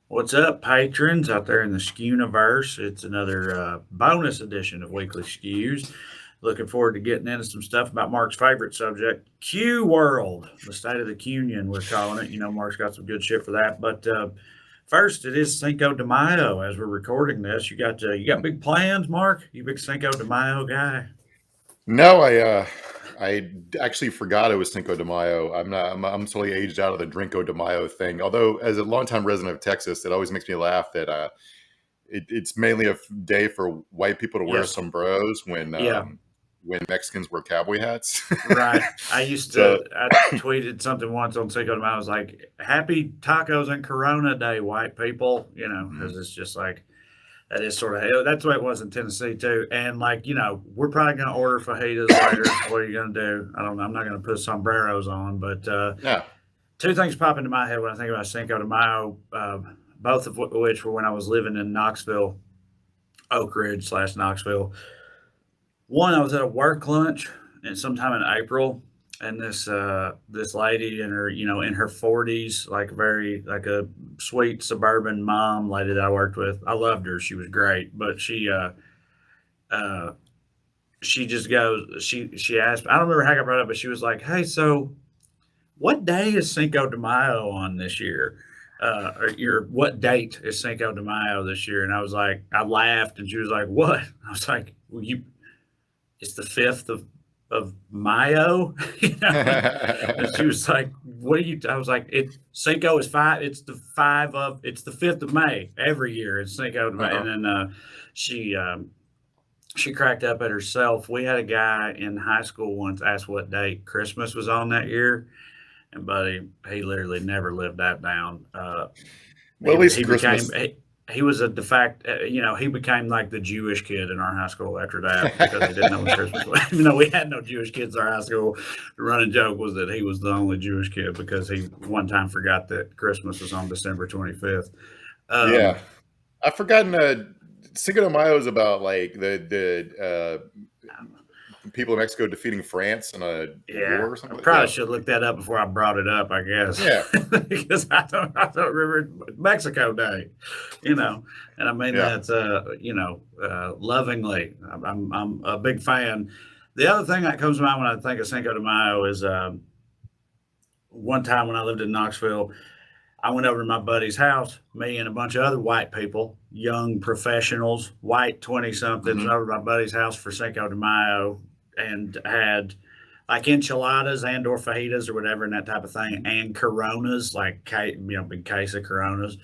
What's up, patrons out there in the Skewniverse? It's another bonus edition of Weekly Skews. Looking forward to getting into some stuff about Mark's favorite subject, Q World, the state of the Q-nion, we're calling it. You know, Mark's got some good shit for that. But first, it is Cinco de Mayo. As we're recording this, you got big plans, Mark? You big Cinco de Mayo guy? No, I actually forgot it was Cinco de Mayo. I'm not. I'm totally aged out of the Drinko de Mayo thing. Although, as a longtime resident of Texas, it always makes me laugh that it's mainly a day for white people to wear Yes. sombreros Yeah. when Mexicans wear cowboy hats. Right. So I tweeted something once on Cinco de Mayo. I was like, happy tacos and Corona Day, white people, mhm. because it's just like, that is sort of, that's the way it was in Tennessee too. And like, we're probably going to order fajitas later. What are you going to do? I don't know. I'm not going to put sombreros on, but Yeah. two things pop into my head when I think about Cinco de Mayo, both of which were when I was living in Knoxville, Oak Ridge / Knoxville. One, I was at a work lunch and sometime in April, and this lady in her 40s, like very like a sweet suburban mom lady that I worked with. I loved her. She was great, but uh she just goes she asked, I don't remember how I got brought up, but she was like, "Hey, so what day is Cinco de Mayo on this year? Or your what date is Cinco de Mayo this year?" And I was like, I laughed, and she was like, "What?" I was like, "Well, it's the 5th of Mayo," and she was like, "What are you?" I was like, "It Cinco is five. It's the 5th of May every year. It's Cinco de May." Uh-huh. And then she she cracked up at herself. We had a guy in high school once ask what date Christmas was on that year, and buddy, he literally never lived that down. Well, at He least became Christmas. he was a de facto, he became like the Jewish kid in our high school after that because he didn't know when Christmas was. Even though we had no Jewish kids in our high school, the running joke was that he was the only Jewish kid because he one time forgot that Christmas was on December 25th. Yeah, Um, I've forgotten. Cinco de Mayo is about like the people of Mexico defeating France in a yeah, war or I something. probably Yeah, should look that up before I brought it up, I guess, yeah, because I don't remember Mexico Day, and I mean yeah. that lovingly. I'm a big fan. The other thing that comes to mind when I think of Cinco de Mayo is one time when I lived in Knoxville, I went over to my buddy's house, me and a bunch of other white people, young professionals, white 20 somethings, Hmm. over to my buddy's house for Cinco de Mayo and had like enchiladas and or fajitas or whatever and that type of thing, and Coronas, like big case of Coronas.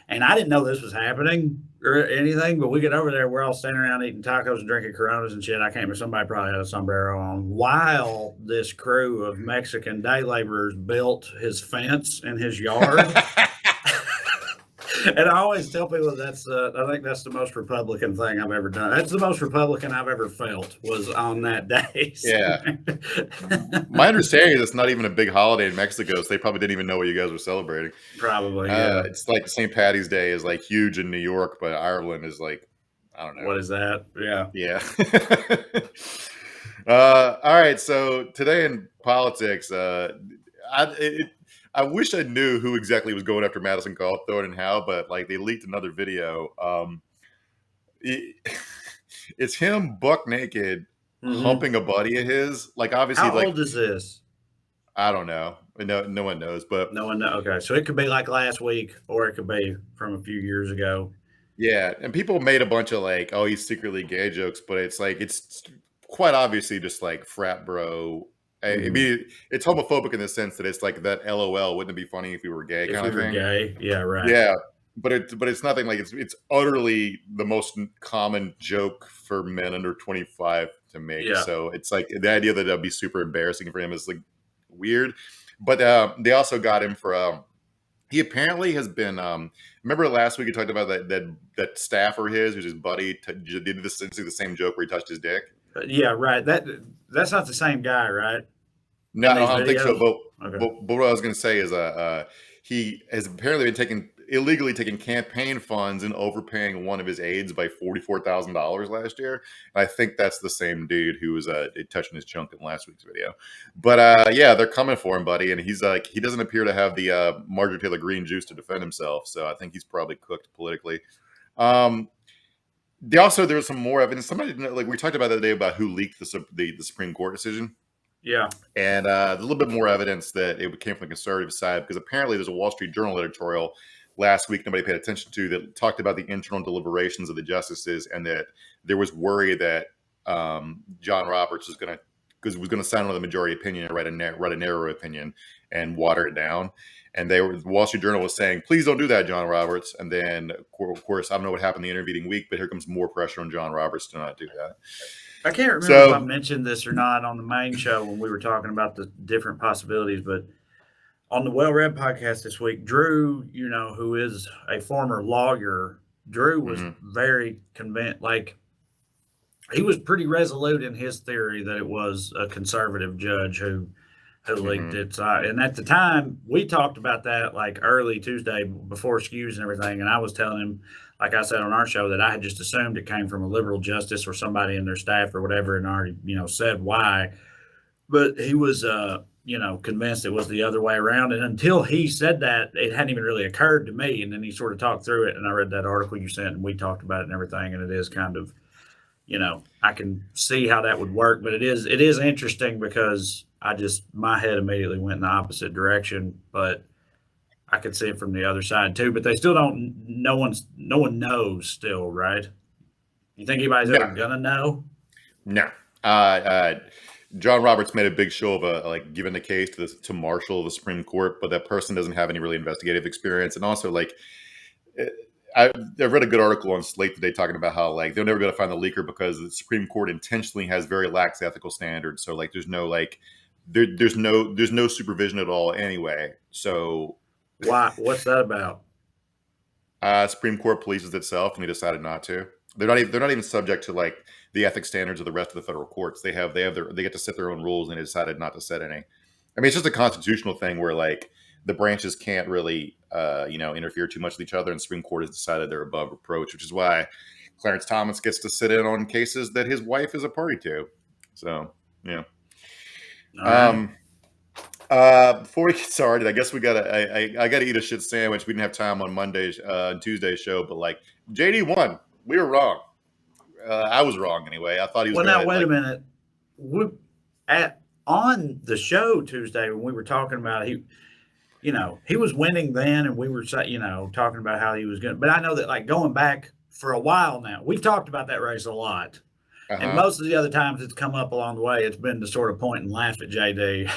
And I didn't know this was happening or anything, but we get over there, we're all standing around eating tacos and drinking Coronas and shit. I can't remember, somebody probably had a sombrero on while this crew of Mexican day laborers built his fence in his yard. And I always tell people I think that's the most Republican thing I've ever done. That's the most Republican I've ever felt was on that day. Yeah. My understanding is it's not even a big holiday in Mexico, so they probably didn't even know what you guys were celebrating. Probably, yeah. It's like St. Patty's Day is like huge in New York, but Ireland is like, I don't know. What is that? Yeah. Yeah. All right. So today in politics, I it, I wish I knew who exactly was going after Madison Cawthorn and how, but like they leaked another video. It, it's him buck naked Hmm. humping a buddy of his. Like obviously, How like old is this? I don't know. No one knows. But No one know. Okay, so it could be like last week, or it could be from a few years ago. yeah, and people made a bunch of like, oh, he's secretly gay jokes, but it's like it's quite obviously just like frat bro. I Hmm. mean, it's homophobic in the sense that it's like that LOL, wouldn't it be funny if we were gay If kind we of were thing. gay, yeah, right. Yeah, but it's nothing like it's utterly the most common joke for men under 25 to make. Yeah. So it's like the idea that that'd be super embarrassing for him is like weird. But they also got him for he apparently has been. Remember last week we talked about that staffer his, who's his buddy, did this essentially the same joke where he touched his dick. Yeah, right. That's not the same guy, right? No, In I these don't think so. videos. But Okay. but, but what I was going to say is, he has apparently been taking illegally taking campaign funds and overpaying one of his aides by $44,000 last year. And I think that's the same dude who was touching his chunk in last week's video. But yeah, they're coming for him, buddy. And he's like, he doesn't appear to have the Marjorie Taylor Greene juice to defend himself. So I think he's probably cooked politically. There's some more evidence. Somebody, like we talked about the other day about who leaked the Supreme Court decision. Yeah. And there's a little bit more evidence that it came from the conservative side, because apparently there's a Wall Street Journal editorial last week nobody paid attention to that talked about the internal deliberations of the justices, and that there was worry that John Roberts was going to sign on the majority opinion and write a narrow opinion and water it down. And the Wall Street Journal was saying, please don't do that, John Roberts. And then, of course, I don't know what happened the intervening week, but here comes more pressure on John Roberts to not do that. I can't remember if I mentioned this or not on the main show when we were talking about the different possibilities, but on the Well Read podcast this week, Drew, who is a former lawyer, Drew was very convinced, like he was pretty resolute in his theory that it was a conservative judge who leaked it. And at the time, we talked about that like early Tuesday before Skews and everything. And I was telling him, like I said on our show, that I had just assumed it came from a liberal justice or somebody in their staff or whatever, and already, said why. But he was, convinced it was the other way around. And until he said that, it hadn't even really occurred to me. And then he sort of talked through it, and I read that article you sent, and we talked about it and everything. And it is kind of, I can see how that would work, but it is interesting because my head immediately went in the opposite direction, but I could see it from the other side too. But they still don't. No one knows still, right? You think anybody's ever gonna know? No. John Roberts made a big show of giving the case to Marshall of the Supreme Court, but that person doesn't have any really investigative experience. And also, I read a good article on Slate today talking about how they'll never be able to find the leaker because the Supreme Court intentionally has very lax ethical standards. So there's no supervision at all anyway. So why? What's that about? Supreme Court polices itself, and they decided not to. They're not even subject to the ethics standards of the rest of the federal courts. They get to set their own rules, and they decided not to set any. I mean, it's just a constitutional thing where the branches can't really interfere too much with each other, and the Supreme Court has decided they're above reproach, which is why Clarence Thomas gets to sit in on cases that his wife is a party to. So yeah. Before we get started, I guess I gotta eat a shit sandwich. We didn't have time on Monday's and Tuesday's show, but JD won. We were wrong. I was wrong anyway. I thought he was. Well, now wait a minute. On the show Tuesday when we were talking about he was winning then, and we were talking about how he was good. But I know that going back for a while now, we've talked about that race a lot. And most of the other times it's come up along the way, it's been to sort of point and laugh at JD,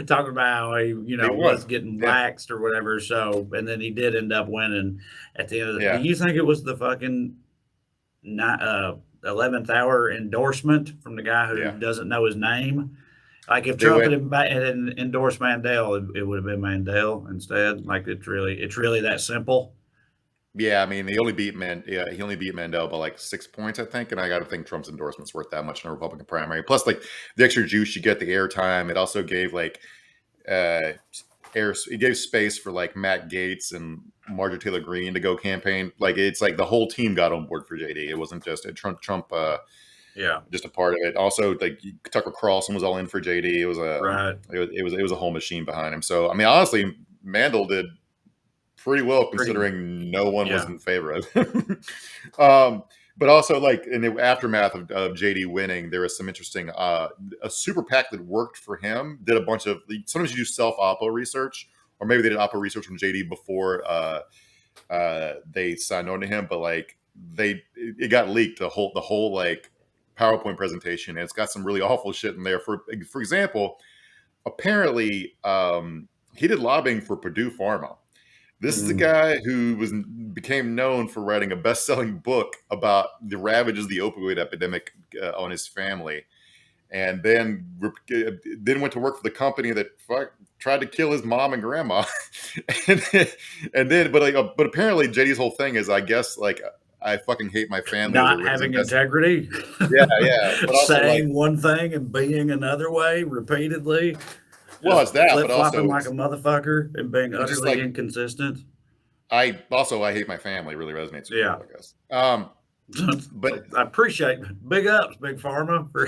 talking about how he was getting waxed or whatever. So, and then he did end up winning at the end of the day. Do you think it was the fucking 11th hour endorsement from the guy who doesn't know his name? If Trump had endorsed Mandel, it would have been Mandel instead. It's really that simple. Yeah, I mean, he only beat Mandel by 6 points, I think. And I got to think Trump's endorsement's worth that much in a Republican primary. Plus, the extra juice you get, the airtime. It also gave it gave space for Matt Gaetz and Marjorie Taylor Greene to go campaign. It's the whole team got on board for JD. It wasn't just Trump. Just a part of it. Also, Tucker Carlson was all in for JD. It was it was a whole machine behind him. So I mean, honestly, Mandel did pretty well considering no one was in favor of it. But also, in the aftermath of JD winning, there was some interesting a super PAC that worked for him did a bunch of sometimes you do self-oppo research, or maybe they did oppo research from JD before they signed on to him, but it got leaked the whole PowerPoint presentation, and it's got some really awful shit in there. For example, apparently he did lobbying for Purdue Pharma. This is a guy who became known for writing a best-selling book about the ravages of the opioid epidemic on his family, and then went to work for the company that tried to kill his mom and grandma. But apparently JD's whole thing is, I guess, I fucking hate my family. Not having integrity. Yeah. But also, saying one thing and being another way repeatedly. Well, it's that, but flip-flopping also like a motherfucker and being utterly inconsistent. I hate my family really resonates with Yeah. people, I guess. But I appreciate big ups, Big Pharma, for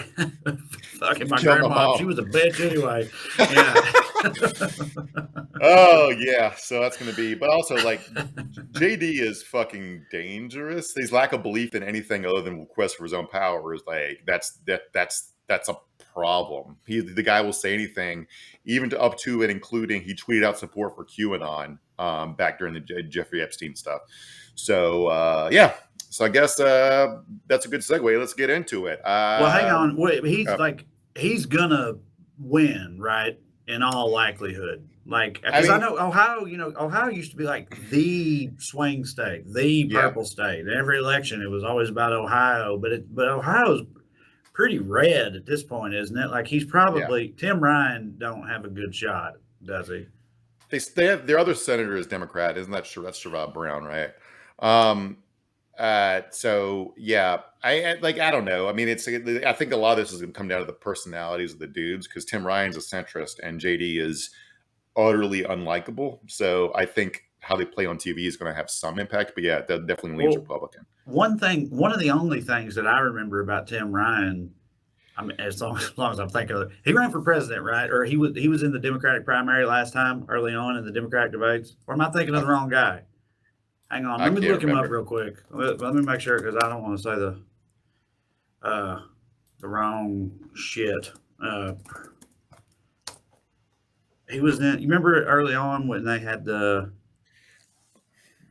fucking my kill my grandma. She mom. was a bitch anyway. Yeah. Oh yeah, so that's gonna be. But also, like, JD is fucking dangerous. His lack of belief in anything other than quest for his own power is like that's a problem. The guy will say anything, even to up to and including he tweeted out support for QAnon back during the Jeffrey Epstein stuff. So yeah, so I guess that's a good segue. Let's get into it. Well, hang on. Wait, he's gonna win, right? In all likelihood. Like, I because I mean, know Ohio, Ohio used to be like the swing state, the yeah, purple state. In every election, it was always about Ohio, but Ohio's pretty red at this point, isn't it? Like, he's yeah. probably Tim Ryan don't have a good shot, does he? They have their other senator is Democrat, isn't that true? That's Sherrod Brown, right? Um, so yeah, I don't know. I mean, I think a lot of this is going to come down to the personalities of the dudes because Tim Ryan's a centrist and JD is utterly unlikable. So I think how they play on TV is going to have some impact. But yeah, that definitely leans Well, Republican. one of the only things that I remember about Tim Ryan, I mean, as long as I'm thinking of it, he ran for president, right? Or he was in the Democratic primary last time, early on in the Democratic debates. Or am I thinking of I, the wrong guy? Hang on, I let me can't look him up remember. real quick. Let me make sure because I don't want to say uh, the wrong shit. He was in. You remember early on when they had the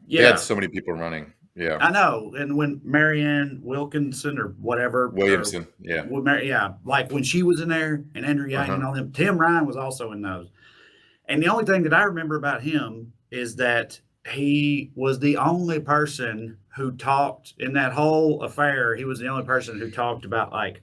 They had yeah. so many people running. Yeah, I know, and when Marianne Wilkinson or whatever, or Williamson. Yeah. yeah, like when she was in there, and Andrew Uh Yang huh. and all them, Tim Ryan was also in those. And the only thing that I remember about him is that he was the only person who talked in that whole affair. He was the only person who talked about like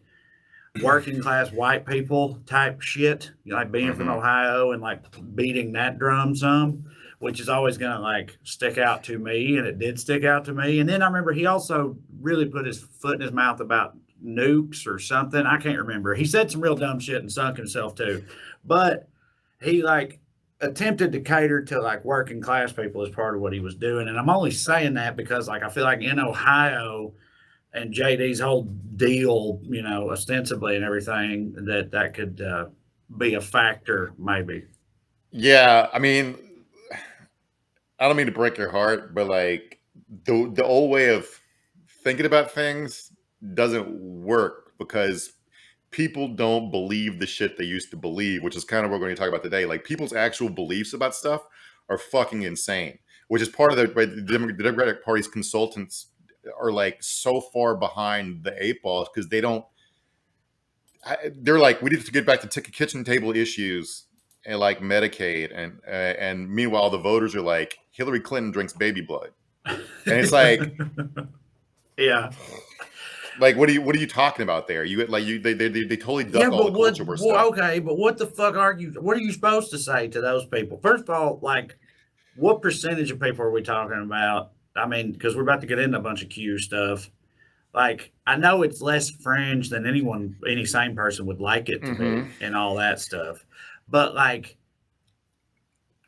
working class white people type shit, like being from Mm-hmm. Ohio and like beating that drum some, which is always going to like stick out to me. And it did stick out to me. And then I remember he also really put his foot in his mouth about nukes or something. I can't remember. He said some real dumb shit and sunk himself too. But he like attempted to cater to like working class people as part of what he was doing. And I'm only saying that because like I feel like in Ohio, and JD's whole deal, ostensibly and everything, that could be a factor, maybe. Yeah, I mean, I don't mean to break your heart, but like the old way of thinking about things doesn't work because people don't believe the shit they used to believe, which is kind of what we're going to talk about today. Like people's actual beliefs about stuff are fucking insane, which is part of the Democratic Party's consultants are like so far behind the eight balls because they don't. They're like, we need to get back to kitchen table issues and like Medicaid, and meanwhile the voters are like, Hillary Clinton drinks baby blood, and it's Yeah. like what are you talking about there? You like they totally Yeah, duck all but the culture war well, stuff. okay, but what the fuck what are you supposed to say to those people? First of all, like, what percentage of people are we talking about? I mean, because we're about to get into a bunch of Q stuff. Like, I know it's less fringe than any sane person would like it to Mm-hmm. be and all that stuff. But like,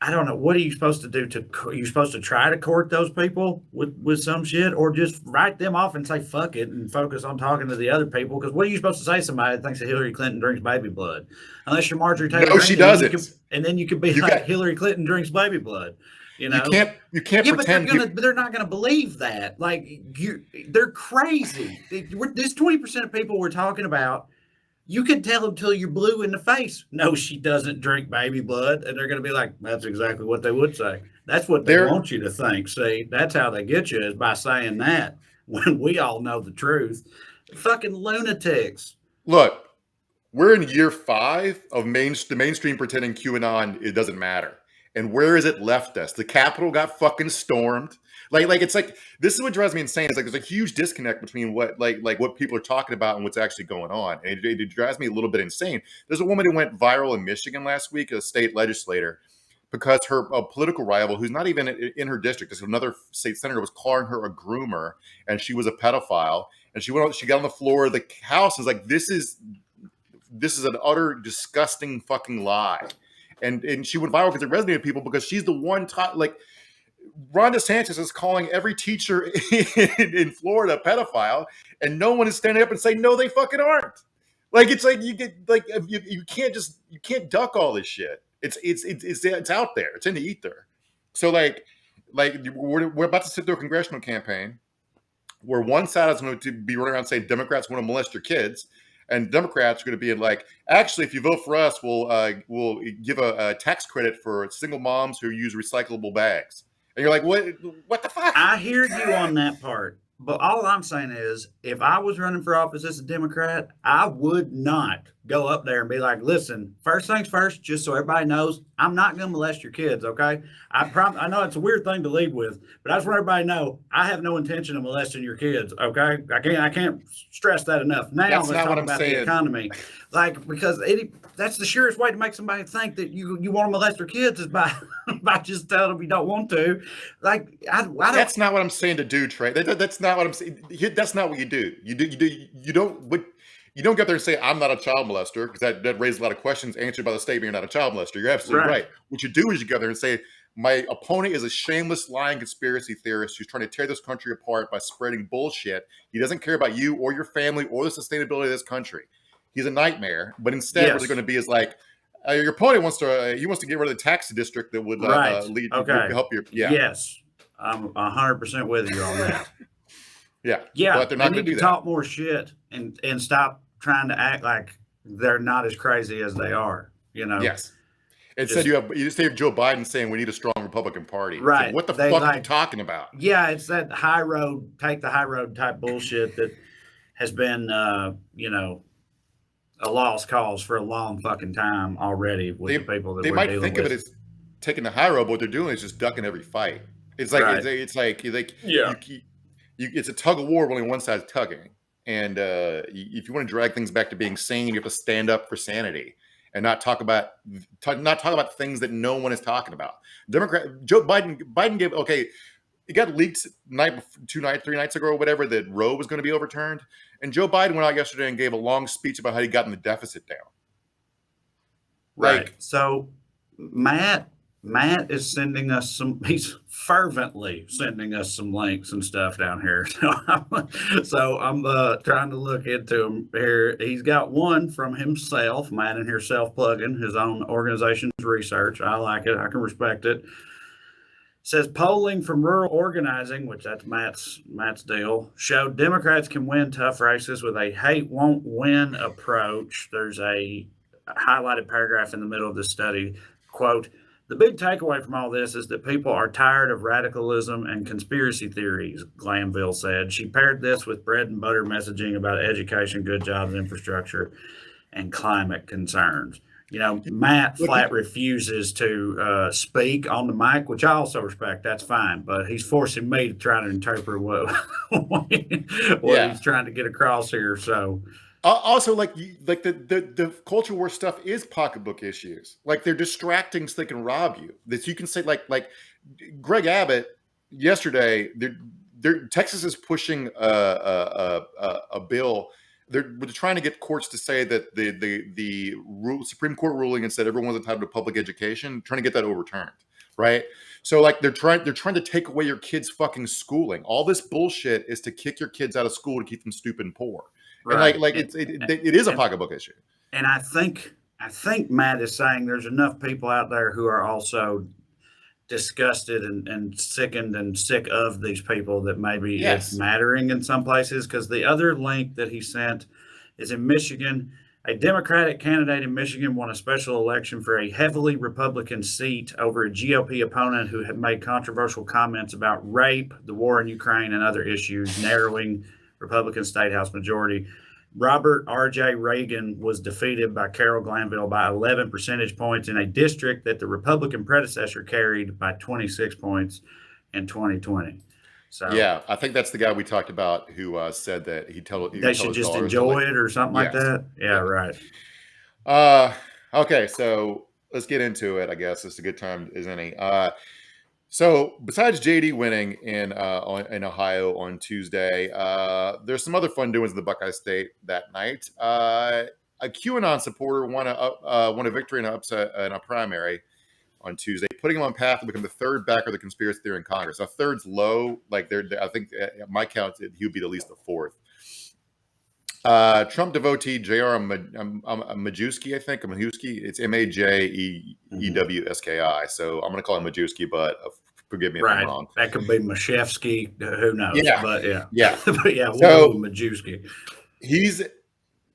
I don't know. What are you supposed to do are you supposed to try to court those people with some shit or just write them off and say, fuck it and focus on talking to the other people? Because what are you supposed to say to somebody that thinks that Hillary Clinton drinks baby blood? Unless you're Marjorie Taylor No, she Greene, and doesn't. then you could be You like got Hillary Clinton drinks baby blood, you you know? can't Yeah, but pretend people. they're not gonna believe that. Like they're crazy. This 20% of people we're talking about, you can tell them till you're blue in the face. No, she doesn't drink baby blood, and they're gonna be like, that's exactly what they would say. That's what they They're want you to think. See, that's how they get you is by saying that when we all know the truth. Fucking lunatics. look. We're in year 5 of the mainstream pretending QAnon it doesn't matter. And where has it left us? The Capitol got fucking stormed. Like it's like this is what drives me insane. It's like there's a huge disconnect between what like what people are talking about and what's actually going on. And it drives me a little bit insane. There's a woman who went viral in Michigan last week, a state legislator, because her political rival, who's not even in her district, is another state senator, was calling her a groomer and she was a pedophile. And she got on the floor of the house and was like, this is an utter disgusting fucking lie. And she went viral because it resonated with people because she's the one like Ron DeSantis is calling every teacher in Florida a pedophile, and no one is standing up and saying, no, they fucking aren't. Like, it's like you get like you can't duck all this shit. It's out there. It's in the ether. So like we're about to sit through a congressional campaign where one side is going to be running around saying Democrats want to molest your kids, and Democrats are going to be like, actually, if you vote for us, we'll give a tax credit for single moms who use recyclable bags. And you're like, what the fuck? I hear you on that part. But all I'm saying is, if I was running for office as a Democrat, I would not go up there and be like, listen, first things first, just so everybody knows, I'm not going to molest your kids, okay? I know it's a weird thing to lead with, but I just want everybody to know I have no intention of molesting your kids, okay? I can't stress that enough. Now That's let's not talk what I'm about saying. the economy. Like, because that's the surest way to make somebody think that you want to molest their kids is by just telling them you don't want to. Like, I don't. That's not what I'm saying to do, Trey. That's not what I'm saying. That's not what you do. You don't get there and say, I'm not a child molester, because that raises a lot of questions answered by the statement, you're not a child molester. You're absolutely right. What you do is you go there and say, my opponent is a shameless, lying conspiracy theorist who's trying to tear this country apart by spreading bullshit. He doesn't care about you or your family or the sustainability of this country. He's a nightmare. But instead, what they're going to be is like, your opponent wants to get rid of the tax district that would help you. Yeah. Yes, I'm 100% with you on that. Yeah. But they're not going to talk more shit and stop trying to act like they're not as crazy as they are. You know. Yes. Instead, you just have Joe Biden saying we need a strong Republican Party. Right. Like, what the fuck are you talking about? Yeah, it's that high road, take the high road type bullshit that has been, a lost cause for a long fucking time already with the people that they we're might dealing think with. of it as taking the high road, but what they're doing is just ducking every fight. It's like it's a tug of war, only one side's tugging. And if you want to drag things back to being sane, you have to stand up for sanity and not talk about things that no one is talking about. Joe Biden gave it got leaked 3 nights ago or whatever that Roe was going to be overturned. And Joe Biden went out yesterday and gave a long speech about how he gotten the deficit down. Right. So Matt is sending us he's fervently sending us some links and stuff down here. So I'm trying to look into him here. He's got one from himself, Matt in here self-plugging his own organization's research. I like it. I can respect it. Says polling from rural organizing, which that's Matt's deal, showed Democrats can win tough races with a hate won't win approach. There's a highlighted paragraph in the middle of the study. Quote, the big takeaway from all this is that people are tired of radicalism and conspiracy theories, Glanville said. She paired this with bread and butter messaging about education, good jobs, infrastructure, and climate concerns. Matt flat refuses to speak on the mic, which I also respect. That's fine, but he's forcing me to try to interpret what he's trying to get across here. So, also, the culture war stuff is pocketbook issues. Like, they're distracting so they can rob you. That you can say like Greg Abbott yesterday. Texas is pushing a bill. They're trying to get courts to say that the Supreme Court ruling and said everyone's entitled to public education, trying to get that overturned, right? So they're trying to take away your kids' fucking schooling. All this bullshit is to kick your kids out of school to keep them stupid and poor. Right. And it is a pocketbook issue. And I think Matt is saying there's enough people out there who are also disgusted and sickened and sick of these people that maybe it's mattering in some places. Because the other link that he sent is in Michigan. A Democratic candidate in Michigan won a special election for a heavily Republican seat over a GOP opponent who had made controversial comments about rape, the war in Ukraine, and other issues, narrowing Republican state house majority. Robert R.J. Reagan was defeated by Carol Glanville by 11 percentage points in a district that the Republican predecessor carried by 26 points in 2020. So yeah, I think that's the guy we talked about who said that they should just enjoy it or something like that. Yeah, right. Okay, so let's get into it. I guess it's a good time as any. So besides JD winning in Ohio on Tuesday, there's some other fun doings in the Buckeye State that night. A QAnon supporter won a victory in a primary. on Tuesday, putting him on path to become the third backer of the conspiracy theory in Congress. Now, third's low. Like, I think at my count, he would be at least the fourth. Trump devotee J.R. Majewski, I think. Majewski. It's Majewski. So I'm going to call him Majewski, but forgive me if I'm wrong. That could be Mashevsky. Who knows? Yeah. But yeah. But yeah, we'll go with Majewski.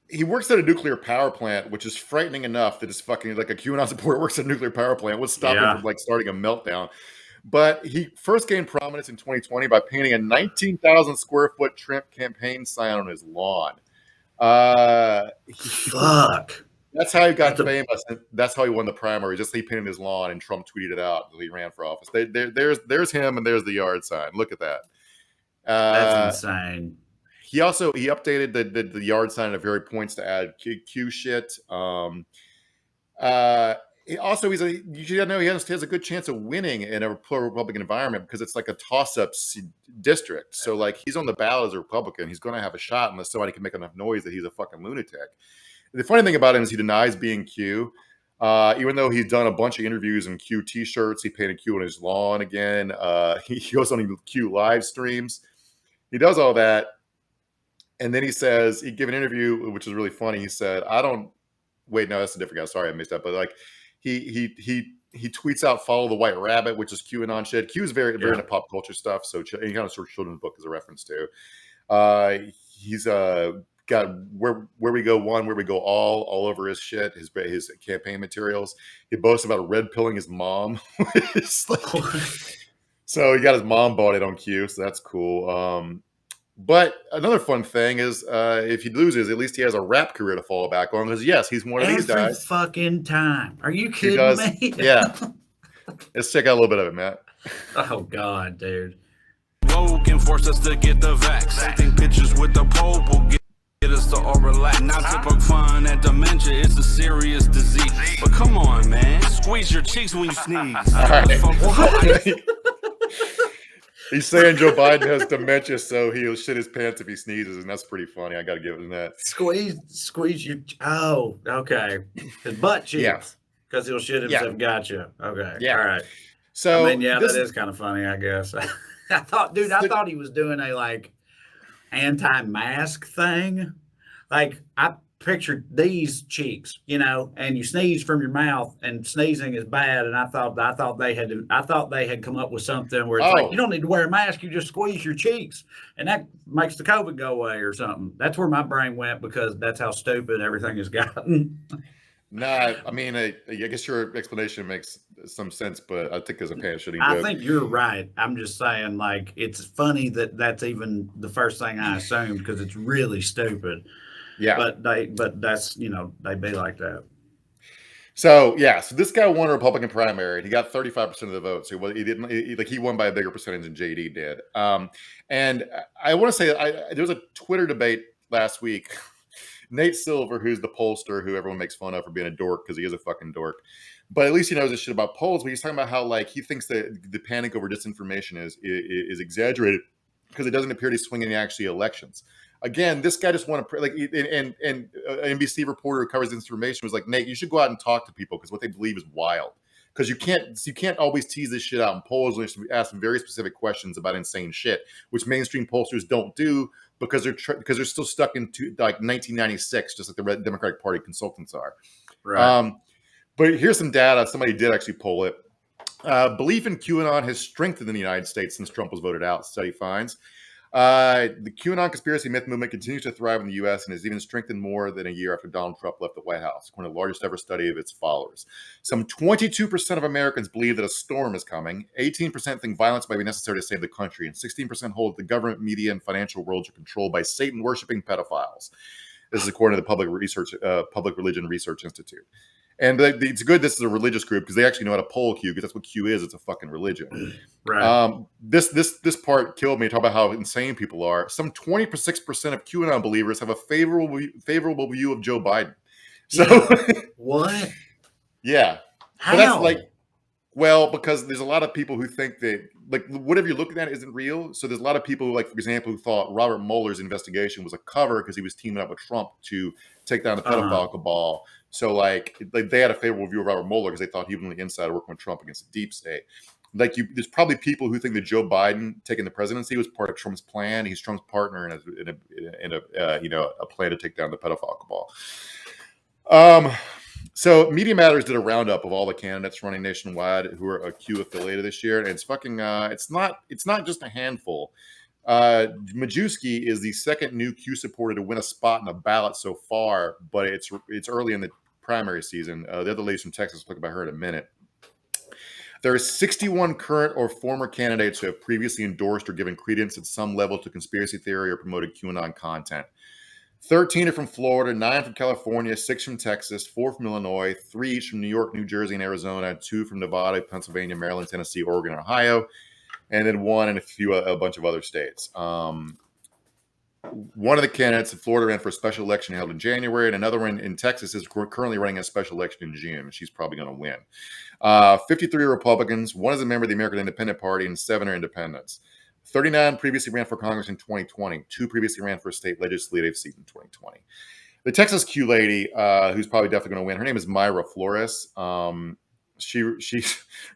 He works at a nuclear power plant, which is frightening enough that it's fucking like a QAnon supporter works at a nuclear power plant. What's stopping him from like starting a meltdown? But he first gained prominence in 2020 by painting a 19,000 square foot Trump campaign sign on his lawn. Fuck. That's how he got famous. That's how he won the primary. Just he painted his lawn, and Trump tweeted it out that he ran for office. There's him, and there's the yard sign. Look at that. That's insane. He updated the yard sign at various points to add Q shit. He has a good chance of winning in a pro-Republican environment because it's like a toss-up district. So like he's on the ballot as a Republican. He's going to have a shot unless somebody can make enough noise that he's a fucking lunatic. The funny thing about him is he denies being Q. Even though he's done a bunch of interviews in Q t-shirts, he painted Q on his lawn again. He goes on Q live streams. He does all that. And then he gave an interview, which is really funny. He said, that's a different guy. Sorry, I missed that. But like he tweets out, follow the white rabbit, which is QAnon shit. Q is very into pop culture stuff. So any kind of sort of children's book is a reference to. He's got where we go one, where we go all over his shit, his campaign materials. He boasts about red pilling his mom. So he got his mom bought it on Q, so that's cool. But another fun thing is if he loses, at least he has a rap career to fall back on. Because yes, he's one of these guys. Every fucking time. Are you kidding me? Yeah. Let's check out a little bit of it, Matt. Oh God, dude. Woke and force us to get the vax. Taking pictures with the Pope will get us to all relax. Not to poke fun at dementia, it's a serious disease. But come on, man, squeeze your cheeks when you sneeze. All right. He's saying Joe Biden has dementia, so he'll shit his pants if he sneezes, and that's pretty funny. I got to give him that. Squeeze your. Oh, okay. His butt cheeks, because he'll shit himself. Gotcha. Okay. Yeah. All right. So that is kind of funny, I guess. I thought he was doing a like anti-mask thing. Like I pictured these cheeks, and you sneeze from your mouth, and sneezing is bad. And I thought they had come up with something where it's like you don't need to wear a mask, you just squeeze your cheeks, and that makes the COVID go away or something. That's where my brain went because that's how stupid everything has gotten. Nah, I mean, I guess your explanation makes some sense, but I think there's a pan-shitting I joke. think you're right. I'm just saying, like, it's funny that that's even the first thing I assumed because it's really stupid. Yeah, but that's they be like that. So this guy won a Republican primary. He got 35% of the vote. So he won by a bigger percentage than JD did. And I want to say there was a Twitter debate last week. Nate Silver, who's the pollster, who everyone makes fun of for being a dork because he is a fucking dork, but at least he knows this shit about polls. But he's talking about how like he thinks that the panic over disinformation is exaggerated because it doesn't appear to swing in actually elections. Again, this guy just wanted and an NBC reporter who covers disinformation was like, Nate, you should go out and talk to people because what they believe is wild. Because you can't always tease this shit out in polls. You should ask them very specific questions about insane shit, which mainstream pollsters don't do because they're still stuck into like 1996, just like the Democratic Party consultants are. Right. But here's some data. Somebody did actually poll it. Belief in QAnon has strengthened in the United States since Trump was voted out, study finds. The QAnon conspiracy myth movement continues to thrive in the U.S. and has even strengthened more than a year after Donald Trump left the White House, according to the largest ever study of its followers. Some 22% of Americans believe that a storm is coming. 18% think violence might be necessary to save the country, and 16% hold that the government, media, and financial worlds are controlled by Satan-worshipping pedophiles. This is according to the Public Religion Research Institute. And it's good this is a religious group because they actually know how to poll Q because that's what Q is. It's a fucking religion. Right. This part killed me. Talk about how insane people are. Some 26% of QAnon believers have a favorable view of Joe Biden. So what? Yeah. How? But that's like, well, because there's a lot of people who think that like whatever you're looking at isn't real. So there's a lot of people who, like, for example, who thought Robert Mueller's investigation was a cover because he was teaming up with Trump to take down the pedophile cabal. So like they had a favorable view of Robert Mueller because they thought he was on the inside working with Trump against the deep state. Like there's probably people who think that Joe Biden taking the presidency was part of Trump's plan. He's Trump's partner in a plan to take down the pedophile cabal. So Media Matters did a roundup of all the candidates running nationwide who are a Q affiliated this year, and it's fucking it's not just a handful. Majewski is the second new Q supporter to win a spot in a ballot so far, but it's early in the primary season. The other ladies from Texas, we'll talk about her in a minute. There are 61 current or former candidates who have previously endorsed or given credence at some level to conspiracy theory or promoted QAnon content. 13 are from Florida, 9 from California, 6 from Texas, 4 from Illinois, 3 each from New York, New Jersey, and Arizona, 2 from Nevada, Pennsylvania, Maryland, Tennessee, Oregon, and Ohio, and then 1 in a bunch of other states. One of the candidates in Florida ran for a special election held in January, and another one in Texas is currently running a special election in June. She's probably going to win. 53 are Republicans, 1 is a member of the American Independent Party, and 7 are independents. 39 previously ran for Congress in 2020. 2 previously ran for a state legislative seat in 2020. The Texas Q lady, who's probably definitely going to win, her name is Myra Flores. She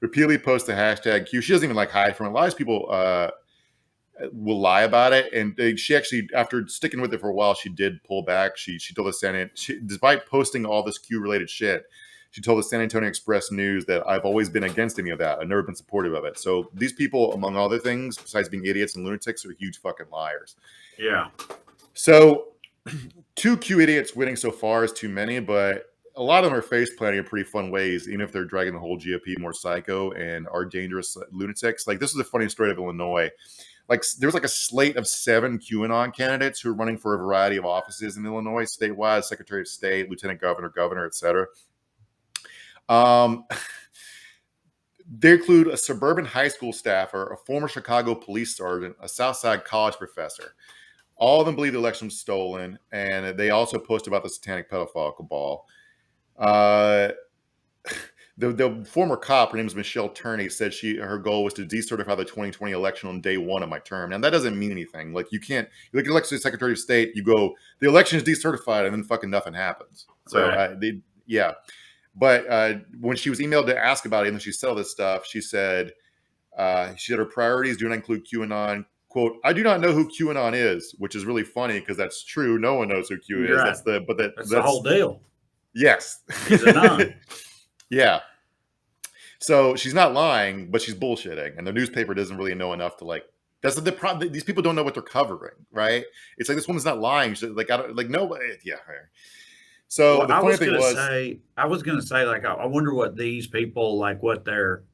repeatedly posts the hashtag Q. She doesn't even like hide from it. A lot of people will lie about it, and she actually, after sticking with it for a while, she did pull back. She told the Senate, despite posting all this Q related shit, she told the San Antonio Express News that I've always been against any of that. I've never been supportive of it. So these people, among other things, besides being idiots and lunatics, are huge fucking liars. Yeah. So 2 Q idiots winning so far is too many, but a lot of them are face planting in pretty fun ways, even if they're dragging the whole GOP more psycho and are dangerous lunatics. Like, this is a funny story of Illinois. Like, there's like a slate of 7 QAnon candidates who are running for a variety of offices in Illinois, statewide, Secretary of State, Lieutenant Governor, etc. They include a suburban high school staffer, a former Chicago police sergeant, a Southside college professor. All of them believe the election was stolen, and they also post about the satanic pedophile cabal. The former cop, her name is Michelle Turney, said her goal was to decertify the 2020 election on day 1 of my term. Now, that doesn't mean anything. Like, you can't, you look at election Secretary of State, you go, the election is decertified, and then fucking nothing happens. So, right. Yeah. But when she was emailed to ask about it, and then she said all this stuff, she said her priorities do not include QAnon. Quote, I do not know who QAnon is, which is really funny because that's true. No one knows who Q is. Right. That's the whole deal. Yes. He's a non. Yeah. So she's not lying, but she's bullshitting, and the newspaper doesn't really know enough to like. That's the problem. These people don't know what they're covering, right? It's like, this woman's not lying. She's like, nobody. Yeah. So well, the funny thing was, I was gonna say, like, I wonder what these people, like, what their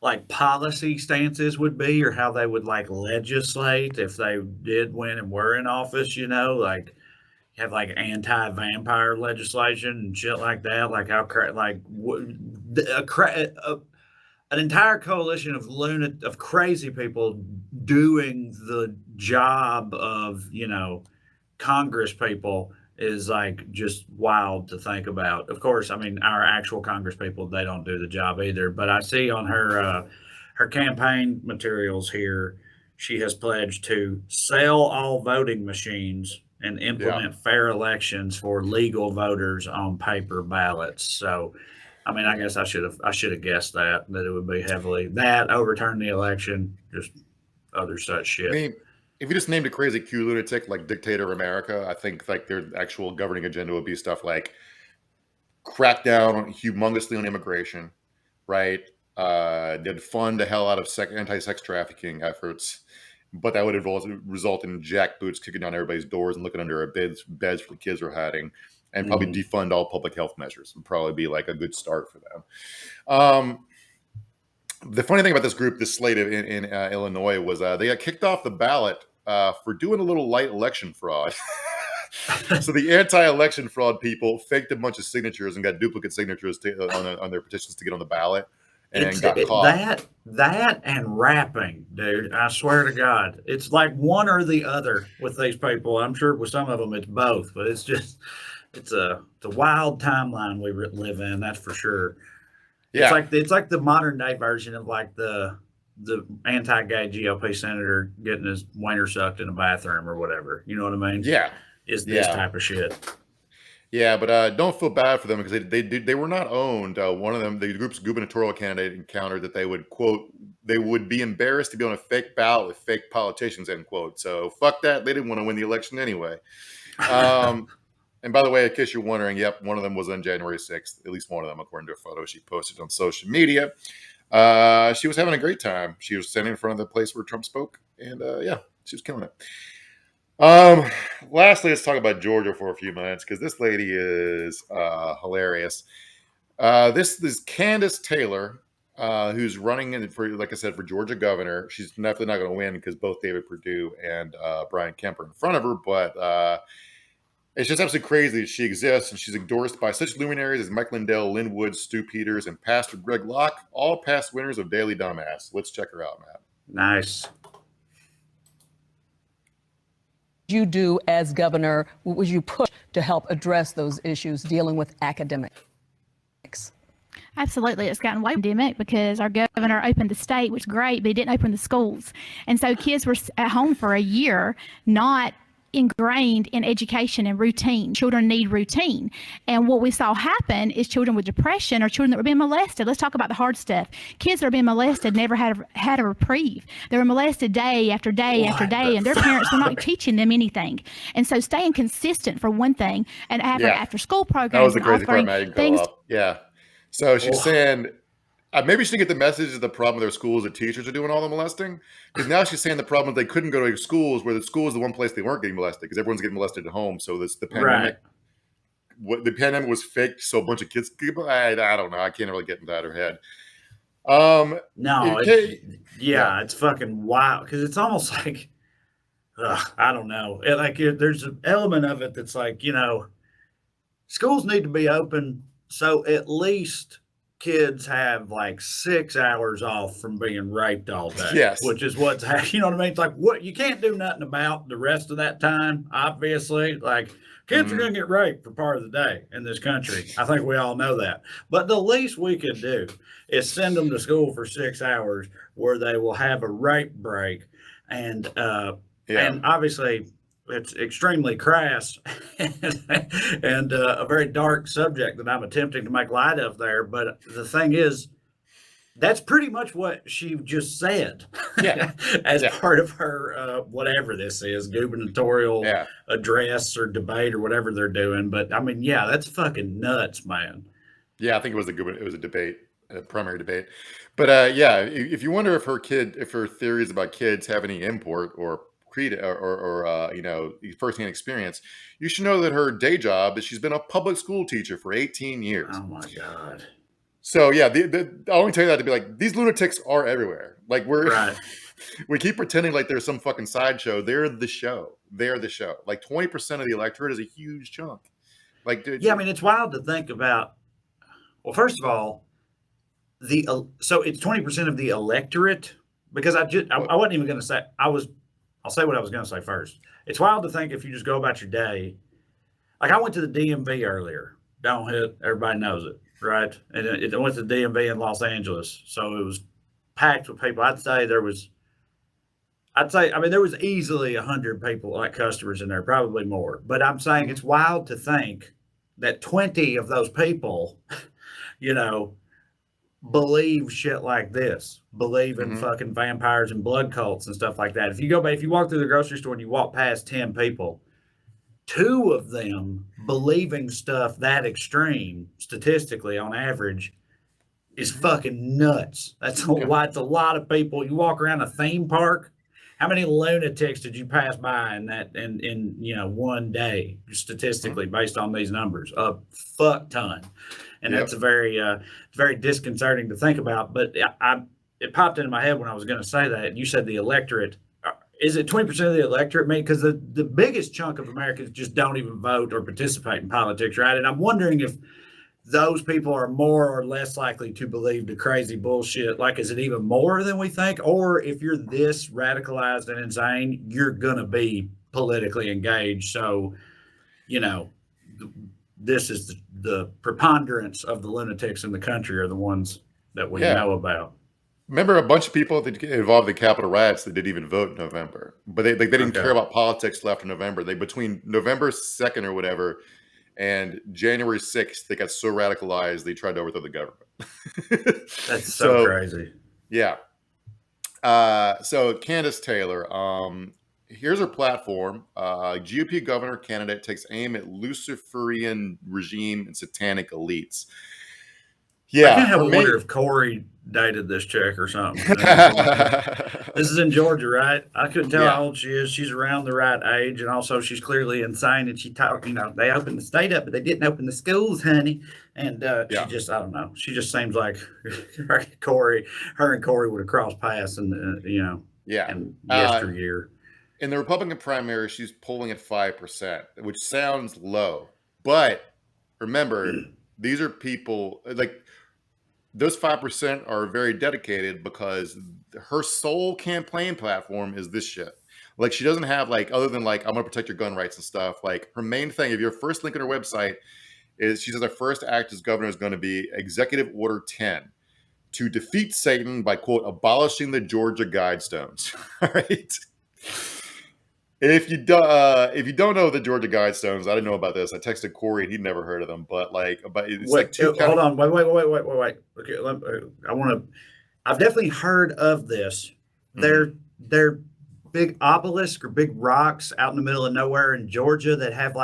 like policy stances would be, or how they would like legislate if they did win and were in office. Like, have like anti-vampire legislation and shit like that. Like, how an entire coalition of crazy people doing the job of Congress people is like just wild to think about. Of course, I mean, our actual Congress people, they don't do the job either. But I see on her campaign materials here, she has pledged to sell all voting machines and implement fair elections for legal voters on paper ballots. So, I mean, I guess I should have guessed that it would be heavily that, overturn the election, just other such shit. I mean, if you just named a crazy Q lunatic like dictator America, I think like their actual governing agenda would be stuff like crack down humongously on immigration, right? They'd fund the hell out of anti-sex trafficking efforts, but that would result in jackboots kicking down everybody's doors and looking under our beds for the kids are hiding, and probably defund all public health measures. Would probably be like a good start for them. The funny thing about this group, this slate in Illinois, was they got kicked off the ballot for doing a little light election fraud. So the anti-election fraud people faked a bunch of signatures and got duplicate signatures on their petitions to get on the ballot, and got caught. That and rapping, dude. I swear to God, it's like one or the other with these people. I'm sure with some of them it's both, but it's a wild timeline we live in. That's for sure. Yeah. It's like the modern day version of like the anti-gay GOP senator getting his wiener sucked in a bathroom or whatever. You know what I mean? Yeah. Is this type of shit. Yeah, but don't feel bad for them because they were not owned. One of them, the group's gubernatorial candidate, encountered that they would quote they would be embarrassed to be on a fake ballot with fake politicians, end quote. So fuck that. They didn't want to win the election anyway. And by the way, in case you're wondering, yep, one of them was on January 6th. At least one of them, according to a photo she posted on social media. She was having a great time. She was standing in front of the place where Trump spoke, and yeah, she was killing it. Lastly, let's talk about Georgia for a few minutes because this lady is hilarious. This is Candace Taylor, who's running in for, like I said, for Georgia governor. She's definitely not going to win because both David Perdue and Brian Kemp are in front of her, but it's just absolutely crazy that she exists, and she's endorsed by such luminaries as Mike Lindell, Lynn Woods, Stu Peters, and Pastor Greg Locke, all past winners of Daily Dumbass. Let's check her out, Matt. Nice. You do as governor? What would you push to help address those issues dealing with academics? Absolutely. It's gotten way pandemic because our governor opened the state, which is great, but he didn't open the schools. And so kids were at home for a year, not ingrained in education and routine. Children need routine. And what we saw happen is children with depression or children that were being molested. Let's talk about the hard stuff. Kids that are being molested never had a reprieve. They were molested day after day after day, and their parents were not teaching them anything. And so staying consistent for one thing, and after school programs. That was the crazy part, offering Matt. You can things. go up. Yeah. So she's saying maybe she didn't get the message of the problem with their schools that teachers are doing all the molesting. Because now she's saying the problem is they couldn't go to schools where the school is the one place they weren't getting molested because everyone's getting molested at home. So the pandemic, the pandemic was fake. So a bunch of kids, I don't know. I can't really get into that her head. No, it's fucking wild because it's almost like, I don't know. There's an element of it that's like, schools need to be open so at least kids have like 6 hours off from being raped all day. Yes. Which is what's you know what I mean? It's like what you can't do nothing about the rest of that time, obviously. Like kids are gonna get raped for part of the day in this country. I think we all know that. But the least we could do is send them to school for 6 hours where they will have a rape break. And obviously it's extremely crass and a very dark subject that I'm attempting to make light of there. But the thing is, that's pretty much what she just said as part of her, whatever this is, gubernatorial address or debate or whatever they're doing. But I mean, that's fucking nuts, man. Yeah, I think it was a debate, a primary debate. But if you wonder if her theories about kids have any import or firsthand experience, you should know that her day job is she's been a public school teacher for 18 years. Oh my God. So I only tell you that to be like, these lunatics are everywhere. Like we keep pretending like there's some fucking sideshow. They're the show. Like 20% of the electorate is a huge chunk. Like, dude. Yeah, I mean, it's wild to think about. Well, first of all, so it's 20% of the electorate because I wasn't even going to say I'll say what I was going to say first. It's wild to think if you just go about your day. Like I went to the DMV earlier. Don't hit. Everybody knows it, right? And I went to the DMV in Los Angeles. So it was packed with people. I'd say there was easily 100 people, like customers in there, probably more. But I'm saying it's wild to think that 20 of those people, believe shit like this, believe in fucking vampires and blood cults and stuff like that. If you walk through the grocery store and you walk past 10 people, 2 of them believing stuff that extreme, statistically on average, is fucking nuts. That's why it's a lot of people. You walk around a theme park, how many lunatics did you pass by in one day, statistically, based on these numbers? A fuck ton. And that's very disconcerting to think about. But it popped into my head when I was going to say that. You said the electorate. Is it 20% of the electorate? Because the biggest chunk of Americans just don't even vote or participate in politics, right? And I'm wondering if those people are more or less likely to believe the crazy bullshit. Like, is it even more than we think? Or if you're this radicalized and insane, you're going to be politically engaged. So, this is the preponderance of the lunatics in the country are the ones that we know about. Remember a bunch of people that involved in the Capitol riots that didn't even vote in November, but they didn't care about politics left in November. Between November 2nd or whatever And January 6th, they got so radicalized they tried to overthrow the government. That's so crazy. Yeah. So Candace Taylor, here's her platform. GOP governor candidate takes aim at Luciferian regime and satanic elites. Yeah, I can't help but wonder if Corey dated this chick or something. This is in Georgia, right? I couldn't tell how old she is. She's around the right age, and also she's clearly insane. And she talked, they opened the state up, but they didn't open the schools, honey. And she just, I don't know. She just seems like her and Corey would have crossed paths, and in yesteryear. In the Republican primary, she's polling at 5%, which sounds low, but remember, these are people like. Those 5% are very dedicated because her sole campaign platform is this shit. Like, she doesn't have other than I'm going to protect your gun rights and stuff. Like, her main thing, if your first link on her website is, she says her first act as governor is going to be Executive Order 10 to defeat Satan by, quote, abolishing the Georgia Guidestones. All right. If you don't know the Georgia Guidestones, I didn't know about this. I texted Corey and he'd never heard of them. But it's hold on, wait. Okay, I've definitely heard of this. Mm-hmm. They're big obelisks or big rocks out in the middle of nowhere in Georgia that have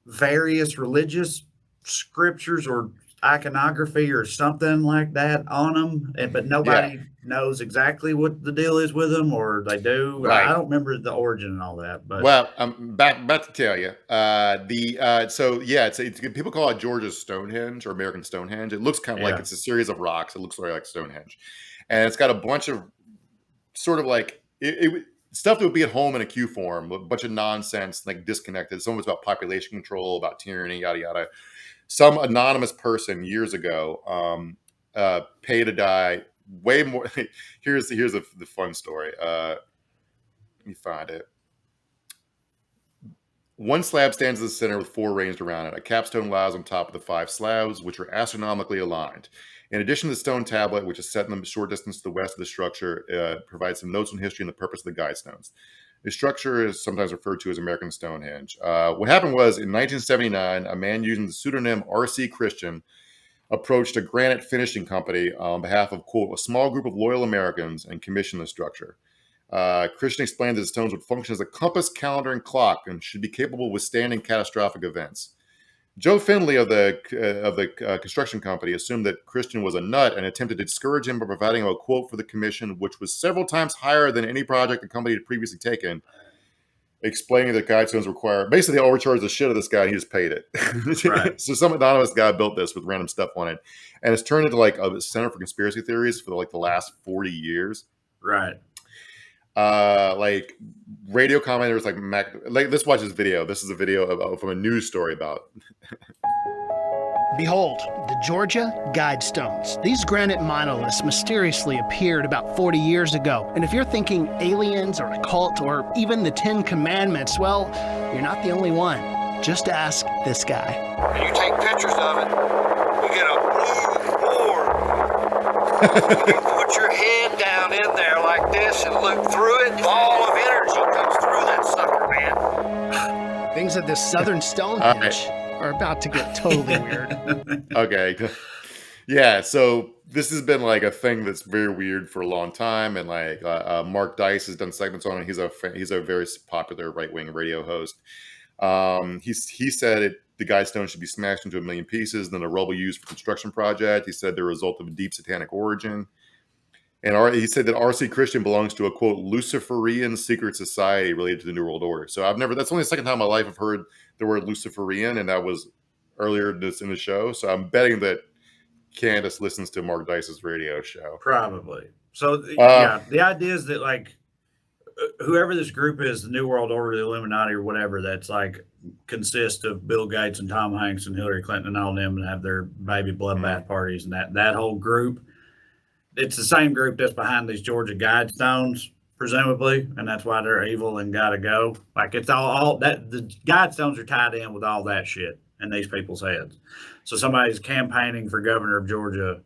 various religious scriptures or iconography or something like that on them, but nobody knows exactly what the deal is with them, or they do. Right. I don't remember the origin and all that. But I'm about to tell you. It's people call it Georgia's Stonehenge or American Stonehenge. It looks kind of like it's a series of rocks. It looks very like Stonehenge, and it's got a bunch of sort of stuff that would be at home in a Q form, a bunch of nonsense, disconnected. Some of it's about population control, about tyranny, yada yada. Some anonymous person years ago paid a die way more. Here's the fun story. Let me find it. One slab stands in the center with 4 arranged around it. A capstone lies on top of the 5 slabs, which are astronomically aligned. In addition to the stone tablet, which is set in the short distance to the west of the structure, provides some notes on history and the purpose of the guidestones. The structure is sometimes referred to as American Stonehenge. What happened was, in 1979, a man using the pseudonym R.C. Christian approached a granite finishing company on behalf of, quote, a small group of loyal Americans and commissioned the structure. Christian explained that the stones would function as a compass, calendar, and clock and should be capable of withstanding catastrophic events. Joe Finley of the construction company assumed that Christian was a nut and attempted to discourage him by providing a quote for the commission, which was several times higher than any project the company had previously taken, explaining that guidestones require, basically they overcharged the shit of this guy and he just paid it. Right. So some anonymous guy built this with random stuff on it, and it's turned into a center for conspiracy theories for the last 40 years. Right. Radio commentators let's watch this video. This is a video from a news story about. Behold, the Georgia Guidestones. These granite monoliths mysteriously appeared about 40 years ago. And if you're thinking aliens or a cult or even the 10 Commandments, well, you're not the only one. Just ask this guy. And you take pictures of it, you get a blue orb. You put your head down in there like this and look through it, ball of energy comes through that sucker, man. Things at this southern Stonehenge are about to get totally weird. Okay. Yeah, so this has been a thing that's very weird for a long time, and Mark Dice has done segments on it. He's a very popular right-wing radio host. He said the Guidestone should be smashed into 1 million pieces, and then a rubble used for construction project. He said they're a result of a deep satanic origin. And he said that R.C. Christian belongs to a, quote, Luciferian secret society related to the New World Order. So that's only the second time in my life I've heard the word Luciferian, and that was earlier in the show. So I'm betting that Candace listens to Mark Dice's radio show. Probably. So, the idea is that, whoever this group is, the New World Order, the Illuminati, or whatever, that's consists of Bill Gates and Tom Hanks and Hillary Clinton and all them, and have their baby bloodbath parties, and that whole group. It's the same group that's behind these Georgia Guidestones, presumably, and that's why they're evil and gotta go. It's all that the Guidestones are tied in with all that shit in these people's heads. So somebody's campaigning for governor of Georgia,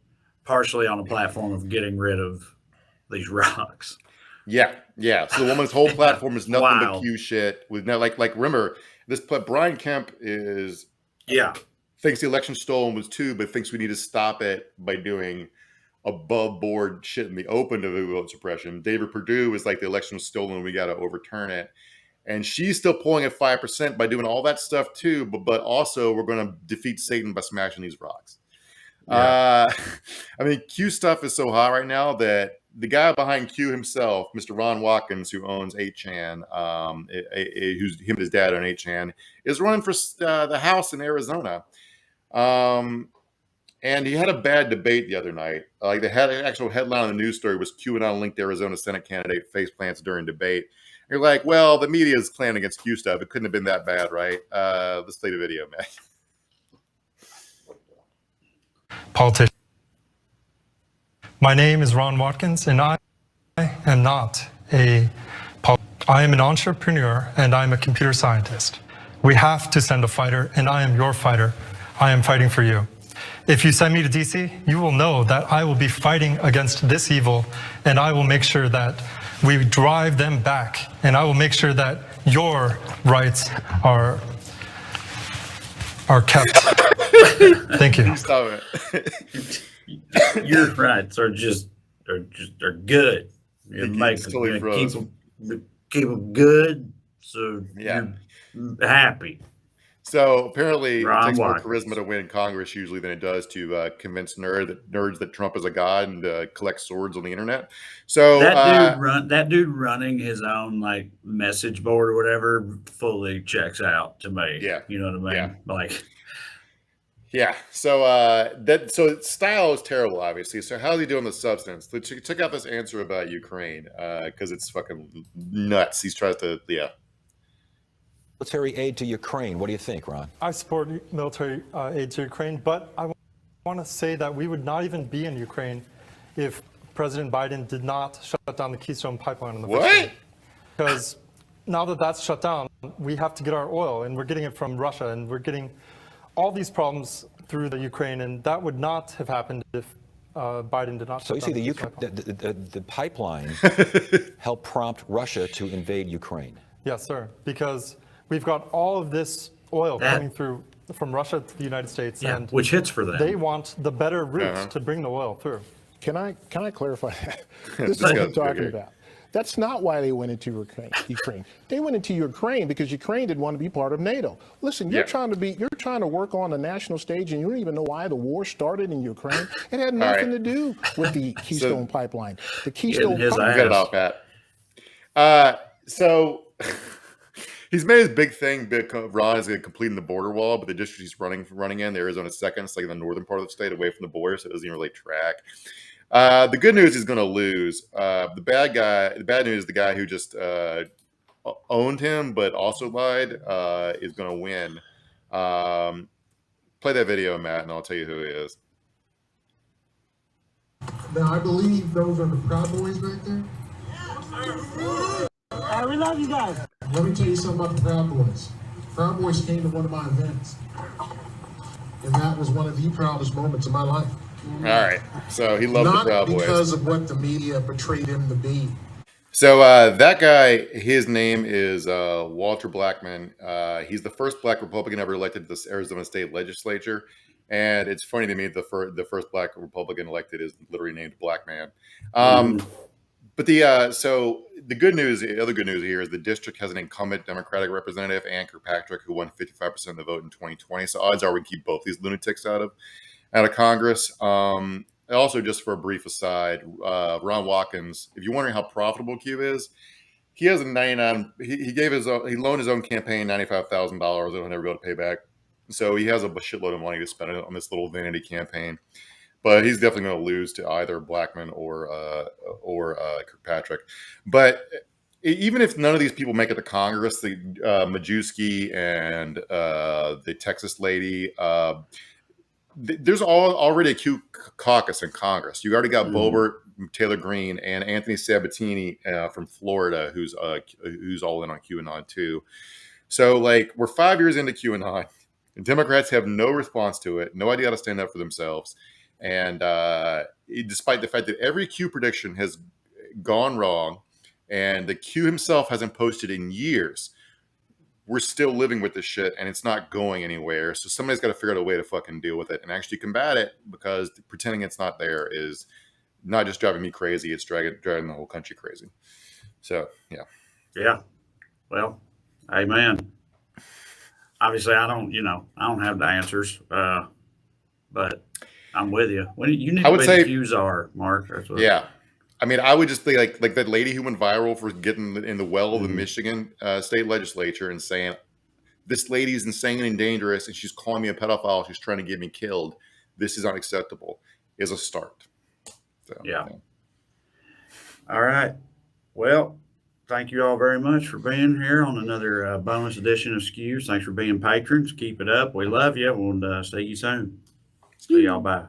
partially on a platform of getting rid of these rocks. Yeah, yeah. So the woman's whole platform is nothing but Wild. Q shit. With no, like remember this. Brian Kemp is thinks the election stolen was too, but thinks we need to stop it by doing above board shit in the open to vote suppression. David Perdue is like the election was stolen, we got to overturn it. And she's still pulling at 5% by doing all that stuff too. But also we're going to defeat Satan by smashing these rocks. I mean, Q stuff is so hot right now that the guy behind Q himself, Mr. Ron Watkins, who owns 8chan, who's him and his dad own 8chan, is running for the House in Arizona. And he had a bad debate the other night. Like they had an actual headline on the news story was QAnon linked Arizona Senate candidate face plants during debate. You're like, well, the media is planning against Q stuff. It couldn't have been that bad, right? Let's play the video, man. Politician. My name is Ron Watkins, and I am not I am an entrepreneur, and I'm a computer scientist. We have to send a fighter, and I am your fighter. I am fighting for you. If you send me to DC, you will know that I will be fighting against this evil, and I will make sure that we drive them back, and I will make sure that your rights are kept. Thank you. Stop it. Your rights are good. You make keep them good, so you're happy. So apparently it takes more charisma to win Congress usually than it does to convince nerds that Trump is a god and collect swords on the internet. So that dude running his own like message board or whatever fully checks out to me. Yeah, you know what I mean. Yeah. Like, yeah. So so style is terrible, obviously. So how's he doing the substance? Check out this answer about Ukraine because it's fucking nuts. He tries to military aid to Ukraine. What do you think, Ron? I support military aid to Ukraine, but I want to say that we would not even be in Ukraine if President Biden did not shut down the Keystone pipeline in the first place. Because now that that's shut down, we have to get our oil, and we're getting it from Russia, and we're getting all these problems through the Ukraine, and that would not have happened if Biden did not shut down the pipeline helped prompt Russia to invade Ukraine. Yes, sir, because we've got all of this oil coming through from Russia to the United States, and which hits for them. They want the better route to bring the oil through. Can I clarify that? This is what I'm talking about. That's not why they went into Ukraine. They went into Ukraine because Ukraine didn't want to be part of NATO. Listen, you're trying to work on the national stage, and you don't even know why the war started in Ukraine. It had nothing to do with the Keystone pipeline. The Keystone pipeline. Get it off, Pat. So he's made his big thing. Ron is completing the border wall, but the district he's running in, the Arizona 2nd, it's like in the northern part of the state, away from the border, so it doesn't even really track. The good news, he's going to lose. The bad news, the guy who just owned him but also lied, is going to win. Play that video, Matt, and I'll tell you who he is. Now, I believe those are the Proud Boys back there. We love you guys. Let me tell you something about the Proud Boys. Proud Boys came to one of my events, and that was one of the proudest moments of my life. All right, so he loved the Proud Boys. Not because of what the media portrayed him to be. So that guy, his name is Walter Blackman. He's the first Black Republican ever elected to the Arizona State Legislature, and it's funny to me the first Black Republican elected is literally named Black Man. But so the other good news here is the district has an incumbent Democratic representative, Ann Kirkpatrick, who won 55% of the vote in 2020. So odds are we keep both these lunatics out of Congress. Also, just for a brief aside, Ron Watkins, if you're wondering how profitable Q is, he has a 99. He loaned his own campaign $95,000 that he'll never be able to pay back. So he has a shitload of money to spend on this little vanity campaign. But he's definitely going to lose to either Blackman or Kirkpatrick. But even if none of these people make it to Congress, the Majewski and the Texas lady, there's already a Q caucus in Congress. You already got Boebert, Taylor Greene, and Anthony Sabatini from Florida, who's all in on QAnon too. So like we're 5 years into QAnon, and Democrats have no response to it, no idea how to stand up for themselves. And despite the fact that every Q prediction has gone wrong, And the Q himself hasn't posted in years. We're still living with this shit, and it's not going anywhere. So somebody's got to figure out a way to fucking deal with it and actually combat it, because pretending it's not there is not just driving me crazy, it's driving the whole country crazy. So, yeah. Yeah. Well, amen. Obviously, I don't have the answers, but I'm with you. When you need to know what the Q's are, Mark. That's what I mean, I would just be like that lady who went viral for getting in the well of the Michigan state legislature and saying, this lady is insane and dangerous, and she's calling me a pedophile. She's trying to get me killed. This is unacceptable, is a start. So, yeah. All right. Well, thank you all very much for being here on another bonus edition of Skews. Thanks for being patrons. Keep it up. We love you. We'll see you soon. See y'all. Bye.